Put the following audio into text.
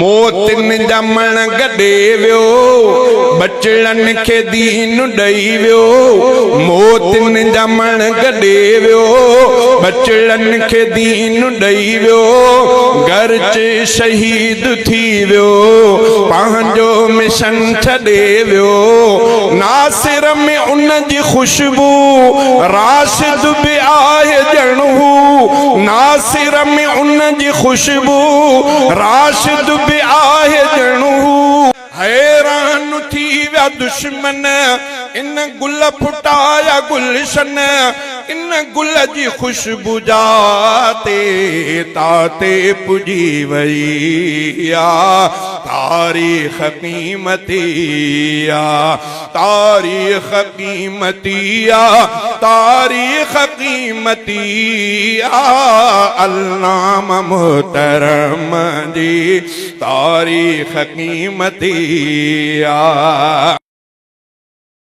मोतिन जमण गॾे वियो बचड़न खे दीन ॾई वियो मोतिन जमण गॾे वियो बचड़न खे दीन ॾई वियो घर च शहीद थी वियो पंहिंजो मिशन छॾे वियो नासिर में उन जी खुशबू राशिद बि आहे ॼण हू नासिर में उन जी खुशबू राशिद भी आहे ॼण हू हैरान थी विया दुश्मन इन गुल फुटाया गुलशन इन गुल जी खुशबू जाते ताते पुजी वई आ तारीख़ क़ीमती आ तारीख़ क़ीमती आ तारीख़ क़ीमती आ अल्लामा मोहतरम जी तारीख़ क़ीमती आ।